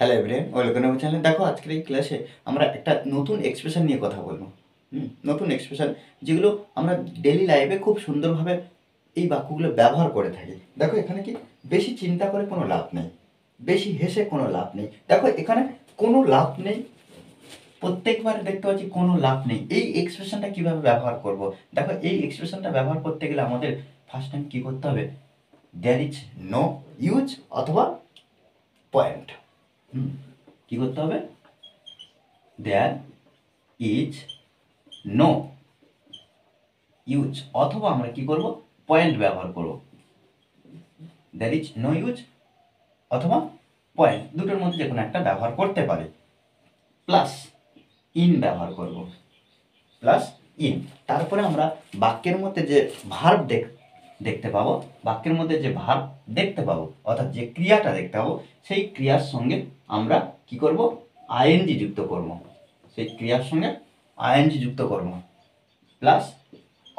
Hello everyone, welcome to channel. দেখো আজকের এই ক্লাসে আমরা একটা নতুন এক্সপ্রেশন নিয়ে কথা বলবো। নতুন এক্সপ্রেশন যেগুলো আমরা ডেইলি লাইফে খুব সুন্দরভাবে এই বাক্যগুলো ব্যবহার করে থাকি। দেখো এখানে কি বেশি চিন্তা করে কোনো লাভ নেই, বেশি হেসে কোনো লাভ নেই। দেখো এখানে কোনো লাভ নেই, প্রত্যেকবার দেখতে পাচ্ছি কোনো লাভ নেই। এই এক্সপ্রেশনটা কিভাবে ব্যবহার করব? দেখো এই এক্সপ্রেশনটা ব্যবহার করতে গেলে আমাদের ফার্স্ট টাইম কী করতে হবে? দেয়ার ইজ নো ইউজ অথবা পয়েন্ট। কি করতে হবে? দেয়ার ইজ নো ইউজ অথবা আমরা কি করব? পয়েন্ট ব্যবহার করব। দেয়ার ইজ নো ইউজ অথবা পয়েন্ট, দুটোর মধ্যে যে কোনো একটা ব্যবহার করতে পারে। প্লাস ইন ব্যবহার করব, প্লাস ইন। তারপরে আমরা বাক্যের মধ্যে যে ভার্ব দেখতে পাবো, বাক্যের মধ্যে যে ভার্ব দেখতে পাবো অর্থাৎ যে ক্রিয়াটা দেখতে পাবো, সেই ক্রিয়ার সঙ্গে আমরা কি করব? আইএনজি যুক্ত করব। সেই ক্রিয়ার সঙ্গে আইএনজি যুক্ত করব, প্লাস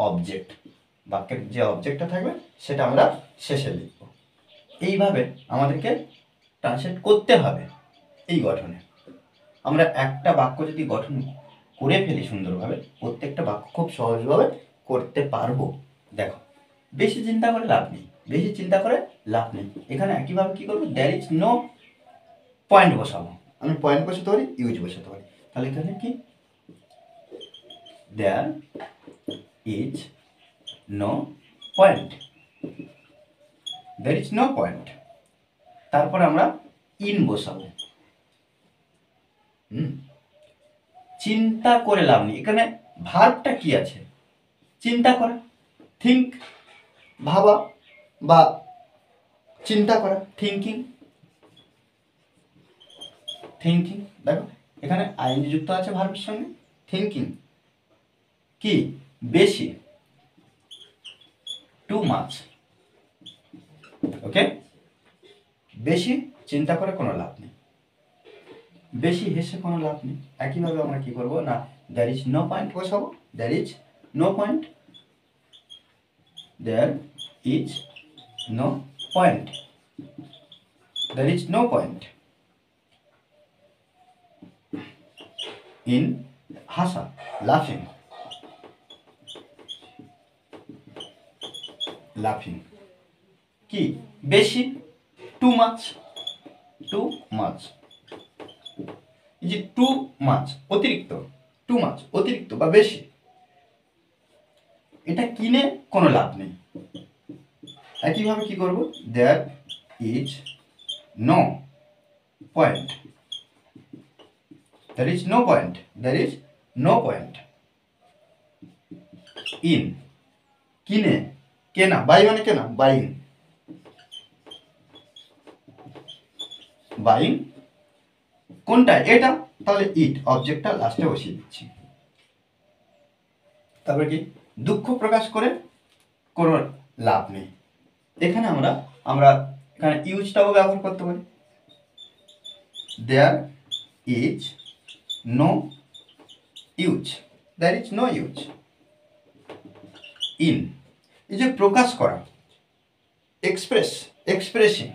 অবজেক্ট। বাক্যের যে অবজেক্টটা থাকবে সেটা আমরা শেষে লিখব। এইভাবে আমাদেরকে ট্রান্সলেট করতে হবে এই গঠনে। আমরা একটা বাক্য যদি গঠন করে ফেলি সুন্দরভাবে, প্রত্যেকটা বাক্য খুব সহজভাবে করতে পারবো। দেখো বেশি চিন্তা করে লাভ নেই, বেশি চিন্তা করে লাভ নেই। এখানে একইভাবে কি করবো? দেয়ার ইজ নো পয়েন্ট বসাবো। আমি পয়েন্ট বসাতে পারি, ইউজ বসাতে পারি। তাহলে এখানে কি? There is no point, there is no point. তারপরে আমরা ইন বসাবো। চিন্তা করে লাভ নেই। এখানে ভার্বটা কি আছে? চিন্তা করা, থিঙ্ক, ভাবা বা চিন্তা করা, থিঙ্কিং। থিঙ্কিং, দেখো এখানে আইএনজি যুক্ত আছে ভার্বের সঙ্গে। থিঙ্কিং কি? বেশি, টু মাচ। ওকে, বেশি চিন্তা করে কোনো লাভ নেই, বেশি হেসে কোনো লাভ নেই। একইভাবে আমরা কি করবো না, দ্যার ইজ নো পয়েন্ট বসাবো। There is no point, there is no point, there is no point. In হাসা, লাফিং, লাফিং কি? বেশি, টু মাচ, টু মাচ। এই যে টু মাচ অতিরিক্ত, টু মাচ অতিরিক্ত বা বেশি, এটা কিনে কোনো লাভ নেই। একইভাবে কি করব? There is no point, there is no point, there is no point in কিনে, কেনা, বাই মানে কেনা, বাইং, বাইং কোনটা? এটা। তাহলে ইট অবজেক্টটা লাস্টে বসিয়ে দিচ্ছি। তারপরে কি? দুঃখ প্রকাশ করে কোনো লাভ নেই। এখানে আমরা এখানে ইউজটাও ব্যবহার করতে পারি। There is no use, there is no use in. এই যে প্রকাশ করা, এক্সপ্রেস, এক্সপ্রেসিং,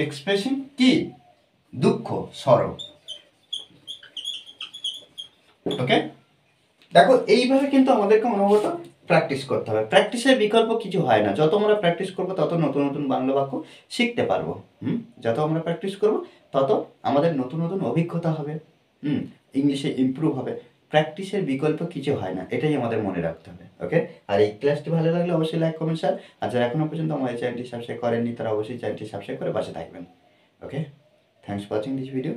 এক্সপ্রেসিং কি? দুঃখ, সরো। ওকে, দেখো এইভাবে কিন্তু আমাদেরকে অনবরত প্র্যাকটিস করতে হবে। প্র্যাকটিসের বিকল্প কিছু হয় না। যত আমরা প্র্যাকটিস করবো তত নতুন নতুন বাংলা বাক্য শিখতে পারবো। যত আমরা প্র্যাকটিস করবো তত আমাদের নতুন নতুন অভিজ্ঞতা হবে, ইংলিশে ইমপ্রুভ হবে। প্র্যাকটিসের বিকল্প কিছু হয় না, এটাই আমাদের মনে রাখতে হবে। ওকে, আর এই ক্লাসটি ভালো লাগলে অবশ্যই লাইক, কমেন্ট, শেয়ার। আর যারা এখনো পর্যন্ত আমাদের চ্যানেলটি সাবস্ক্রাইব করেননি তারা অবশ্যই চ্যানেলটি সাবস্ক্রাইব করে পাশে থাকবেন। Okay, thanks for watching this video.